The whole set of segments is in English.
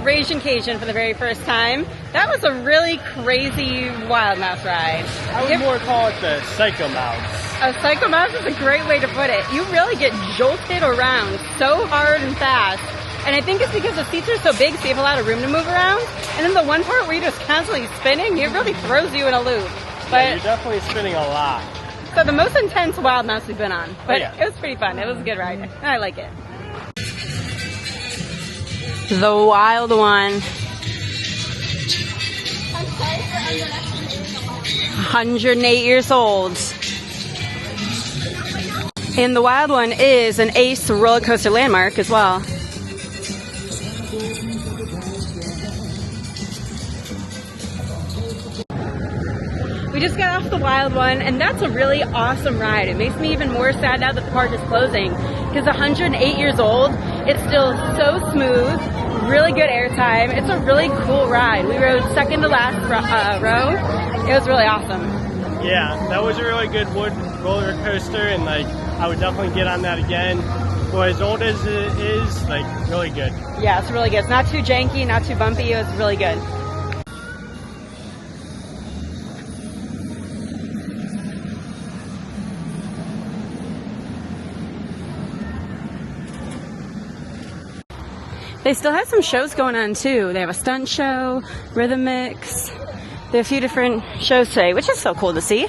Raging Cajun for the very first time. That was a really crazy wild mouse ride. I would more call it the Psycho Mouse. A Psycho Mouse is a great way to put it. You really get jolted around so hard and fast. And I think it's because the seats are so big, so you have a lot of room to move around. And then the one part where you're just constantly spinning, it really throws you in a loop. But Yeah, you're definitely spinning a lot. so the most intense wild mouse we've been on. But yeah. it was pretty fun. It was a good ride. I like it. The wild one. 108 years old. And the wild one is an Ace roller coaster landmark as well. We just got off the wild one, and that's a really awesome ride. It makes me even more sad now that the park is closing, because 108 years old, it's still so smooth, really good airtime. It's a really cool ride. We rode second to last row. It was really awesome. Yeah, that was a really good wood roller coaster, and like I would definitely get on that again. For as old as it is, like really good. Yeah, it's really good. It's not too janky, not too bumpy. It was really good. They still have some shows going on too. They have a stunt show, rhythm mix. They have a few different shows today, which is so cool to see.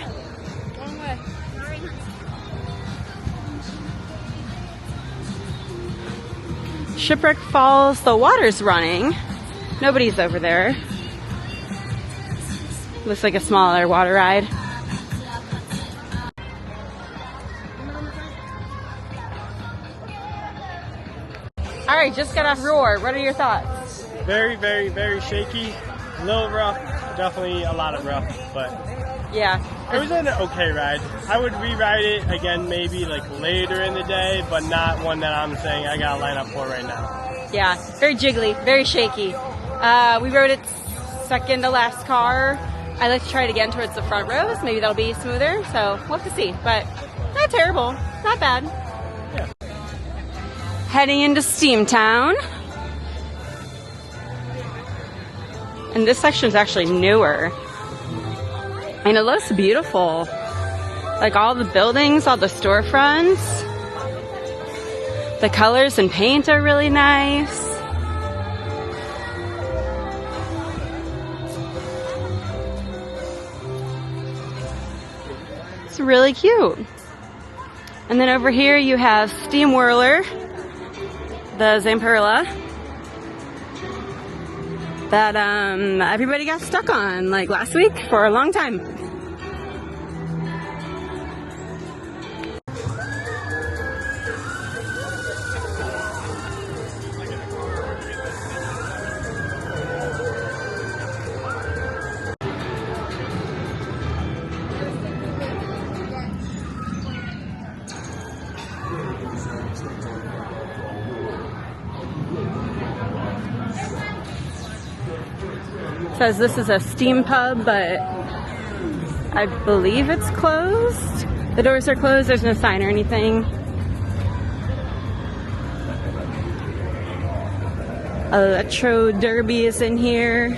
Shipwreck Falls, the water's running. Nobody's over there. Looks like a smaller water ride. All right, just got off Roar. What are your thoughts? Very, very, very shaky. A little rough. Definitely a lot of rough, but Yeah. it was an okay ride. I would re-ride it again maybe like later in the day, but not one that I'm saying I gotta line up for right now. Yeah, very jiggly, very shaky. We rode it second to last car. I'd like to try it again towards the front rows. Maybe that'll be smoother, so we'll have to see. But not terrible, not bad. Yeah. Heading into Steamtown. And this section is actually newer. And it looks beautiful. Like all the buildings, all the storefronts. The colors and paint are really nice. It's really cute. And then over here you have Steam Whirler, the Zamperla, that everybody got stuck on like last week for a long time. Says this is a steam pub, but I believe it's closed. The doors are closed. There's no sign or anything. Electro Derby is in here.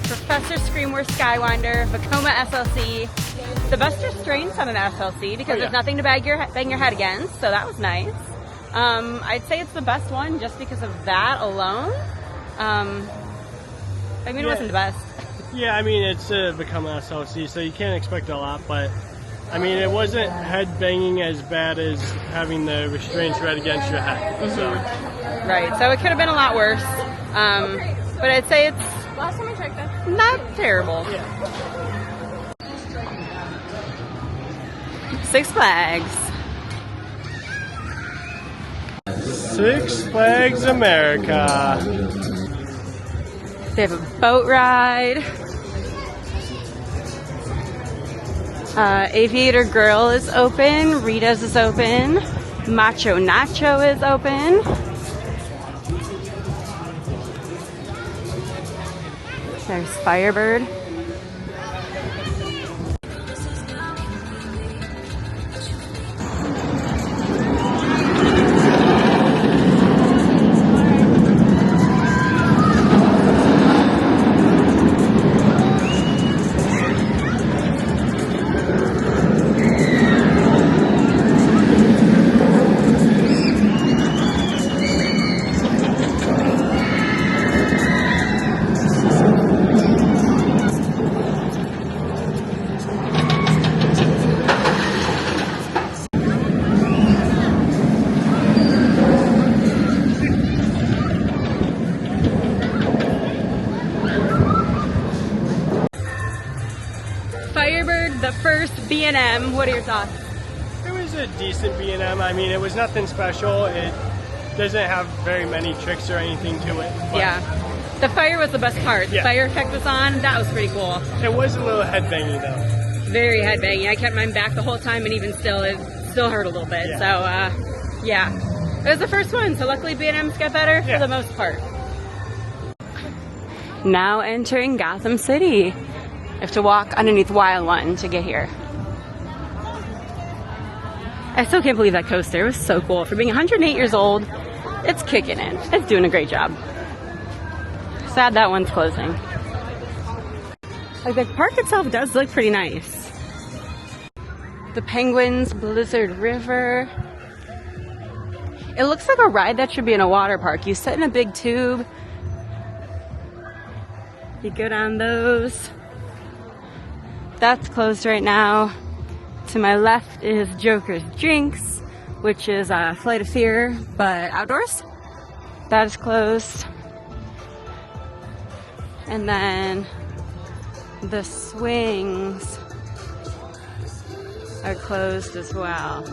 Professor Screamworth Skywinder, Vekoma SLC. The best restraints on an SLC because there's nothing to bang your head against, so that was nice. I'd say it's the best one just because of that alone. I mean, it wasn't the best. Yeah, I mean, it's become an SLC, so you can't expect a lot, but I mean, it wasn't head banging as bad as having the restraints right against your head. So. Right, so it could have been a lot worse, but I'd say it's last time I checked that, not terrible. Yeah. Six Flags. Six Flags America. They have a boat ride. Aviator Grill is open. Rita's is open. Macho Nacho is open. There's Firebird. Firebird, the first B&M. What are your thoughts? It was a decent B&M. I mean, it was nothing special. It doesn't have very many tricks or anything to it. Yeah. The fire was the best part. The fire effect was on. That was pretty cool. It was a little headbanging though. Very headbanging. I kept mine back the whole time, and even still, it still hurt a little bit. Yeah. So, yeah. It was the first one, so luckily B&M's got better for the most part. Now entering Gotham City. I have to walk underneath Wild One to get here. I still can't believe that coaster. It was so cool. For being 108 years old, it's kicking in. It's doing a great job. Sad that one's closing. Like, the park itself does look pretty nice. The Penguins, Blizzard River. It looks like a ride that should be in a water park. You sit in a big tube. You go down those. That's closed right now. To my left is Joker's Drinks, which is a Flight of Fear, but outdoors. That is closed. And then the swings are closed as well.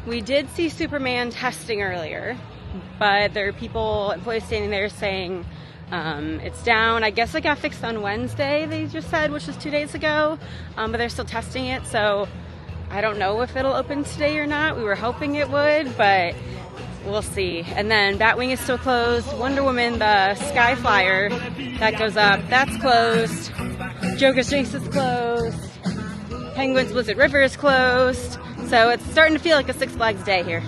We did see Superman testing earlier, but there are people, employees standing there saying it's down. I guess it got fixed on Wednesday, they just said, which was 2 days ago, but they're still testing it, so I don't know if it'll open today or not. We were hoping it would, but we'll see. And then Batwing is still closed. Wonder Woman, the Sky Flyer that goes up, that's closed. Joker's Drinks is closed. Penguins Blizzard River is closed. So it's starting to feel like a Six Flags day here.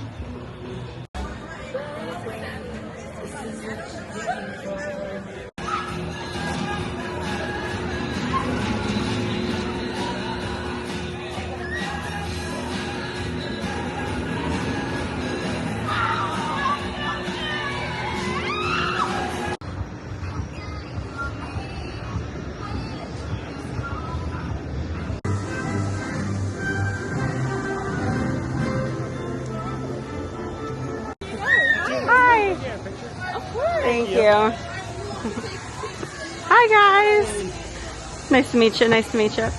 Thank you. Hi guys. Nice to meet you. Nice to meet you.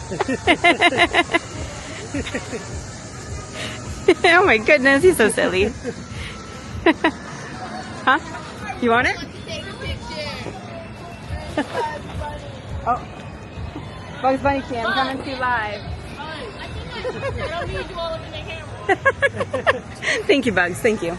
Oh my goodness, he's so silly. Huh? You want it? Oh. Bugs Bunny Cam, come and see live. Thank you, Bugs. Thank you.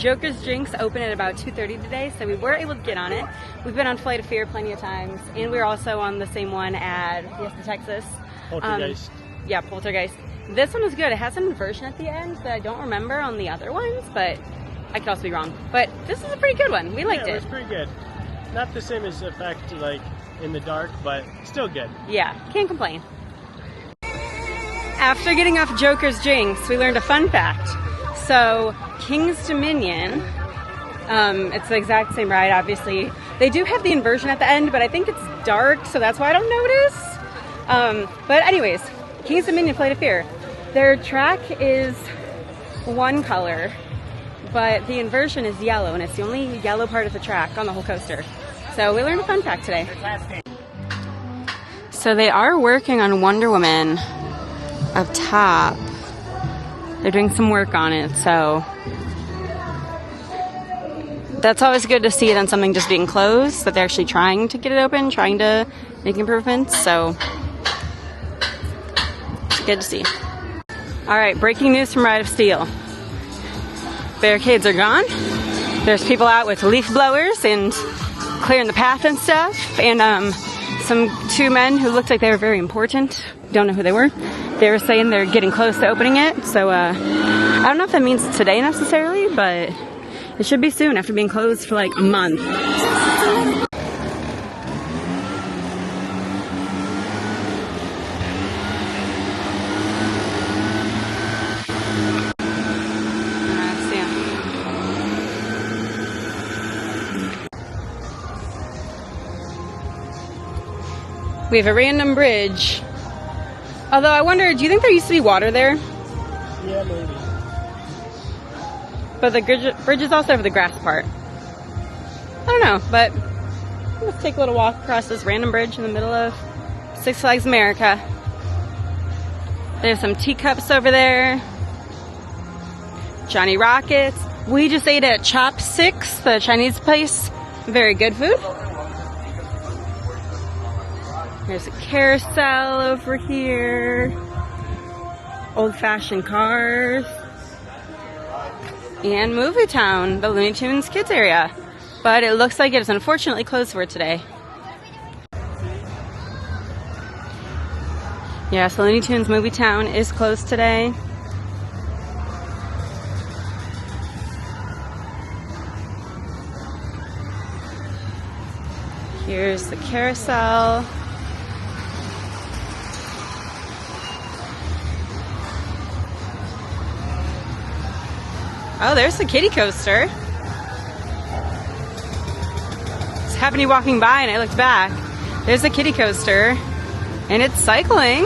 Joker's Drinks open at about 2:30 today, so we were able to get on it. We've been on Flight of Fear plenty of times, and we're also on the same one at Fiesta, Texas. Poltergeist. Yeah, Poltergeist. This one was good. It has an inversion at the end that I don't remember on the other ones, but I could also be wrong. But this is a pretty good one. We liked it. It was pretty good. Not the same as effect like in the dark, but still good. Yeah, can't complain. After getting off Joker's Drinks, we learned a fun fact. So, King's Dominion, it's the exact same ride, obviously. They do have the inversion at the end, but I think it's dark, so that's why I don't notice. But anyways, King's Dominion Flight of Fear. Their track is one color, but the inversion is yellow, and it's the only yellow part of the track on the whole coaster. So we learned a fun fact today. So they are working on Wonder Woman up top. They're doing some work on it, so that's always good to see than something just being closed, that they're actually trying to get it open, trying to make improvements, so it's good to see. Alright, breaking news from Ride of Steel. Barricades are gone. There's people out with leaf blowers and clearing the path and stuff, and two men who looked like they were very important, don't know who they were. They were saying they're getting close to opening it, so I don't know if that means today necessarily, but it should be soon after being closed for like a month. We have a random bridge. Although I wonder, do you think there used to be water there? Yeah, maybe. But the bridges also have the grass part. I don't know, but let's take a little walk across this random bridge in the middle of Six Flags America. There's some teacups over there. Johnny Rockets. We just ate at Chopsticks, the Chinese place. Very good food. There's a carousel over here. Old-fashioned cars. And Movie Town, the Looney Tunes kids area. But it looks like it is unfortunately closed for today. Yeah, so Looney Tunes Movie Town is closed today. Here's the carousel. Oh, there's the kiddie coaster. Just happened to be walking by and I looked back. There's a kiddie coaster and it's cycling.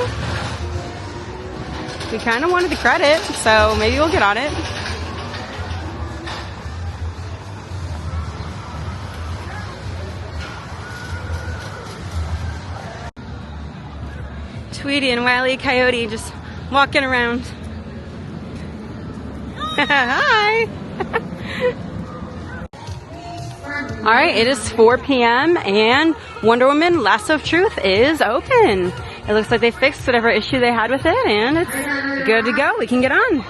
We kind of wanted the credit, so maybe we'll get on it. Tweety and Wile E. Coyote just walking around. Hi! Alright, it is 4 p.m. and Wonder Woman Lasso of Truth is open. It looks like they fixed whatever issue they had with it and it's good to go. We can get on.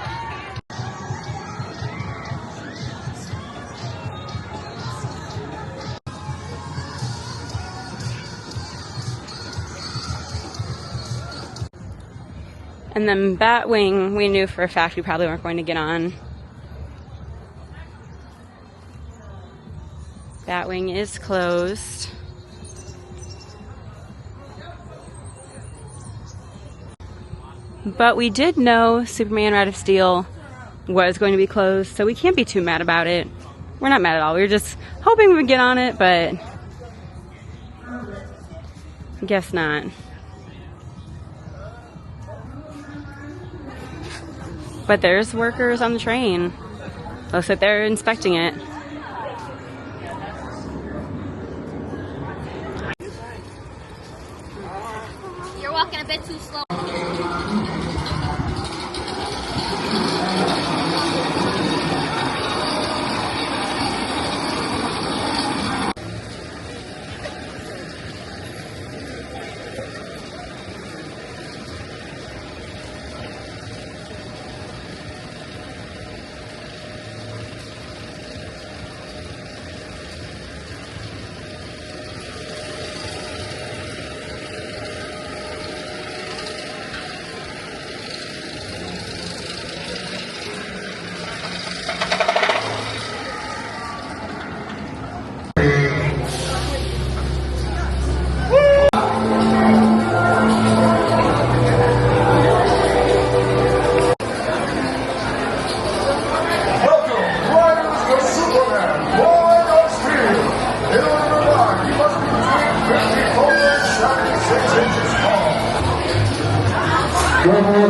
And then Batwing, we knew for a fact we probably weren't going to get on. Batwing is closed. But we did know Superman Ride of Steel was going to be closed, so we can't be too mad about it. We're not mad at all. We were just hoping we would get on it, but I guess not. But there's workers on the train. Looks like they're inspecting it. You're walking a bit too slow.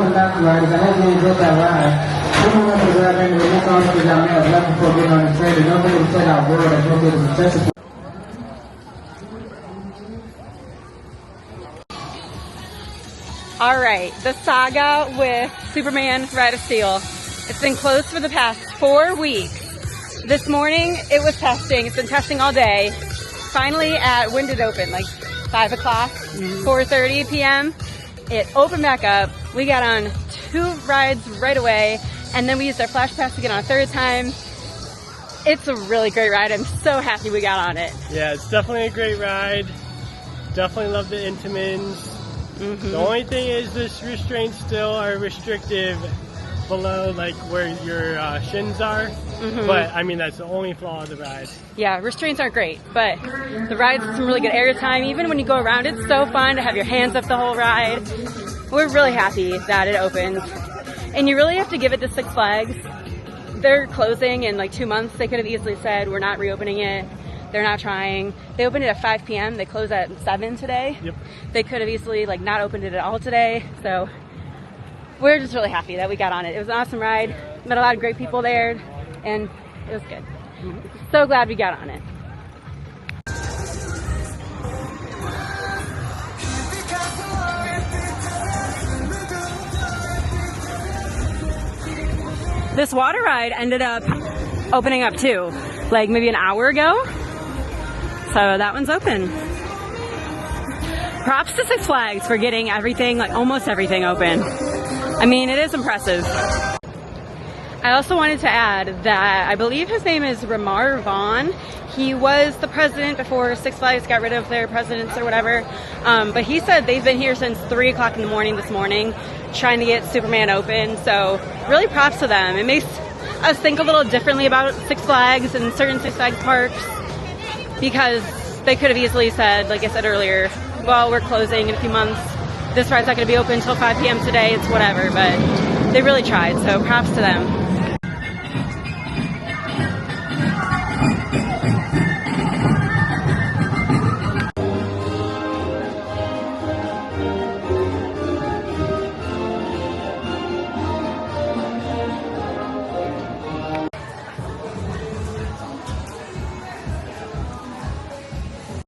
was the last ride. I hope you enjoyed that ride. We don't want to grab in with this on because y'all may have left before getting on the train. And don't forget to check out World and don't get it accessible. All right, the saga with Superman Ride of Steel. It's been closed for the past 4 weeks. This morning it was testing. It's been testing all day. Finally, when did it open? Like 5 o'clock, 4:30 p.m. It opened back up. We got on 2 rides right away, and then we used our Flash Pass to get on a 3rd time. It's a really great ride. I'm so happy we got on it. Yeah, it's definitely a great ride. Definitely love the Intamins. The only thing is this restraints still are restrictive below like where your shins are. But I mean, that's the only flaw of the ride. Yeah, restraints aren't great, but the ride's some really good air time. Even when you go around, it's so fun to have your hands up the whole ride. We're really happy that it opens. And you really have to give it to Six Flags. They're closing in like 2 months. They could have easily said, we're not reopening it. They're not trying. They opened it at 5 p.m. They close at 7 today. Yep. They could have easily like not opened it at all today. So we're just really happy that we got on it. It was an awesome ride. Met a lot of great people there, and it was good. So glad we got on it. This water ride ended up opening up too, like maybe an hour ago. So that one's open. Props to Six Flags for getting everything, like almost everything open. I mean, it is impressive. I also wanted to add that I believe his name is Ramar Vaughn. He was the president before Six Flags got rid of their presidents or whatever. But he said they've been here since 3 o'clock in the morning this morning trying to get Superman open. So really props to them. It makes us think a little differently about Six Flags and certain Six Flags parks, because they could have easily said, like I said earlier, well, we're closing in a few months. This ride's not going to be open until 5 p.m. today. It's whatever. But they really tried. So props to them.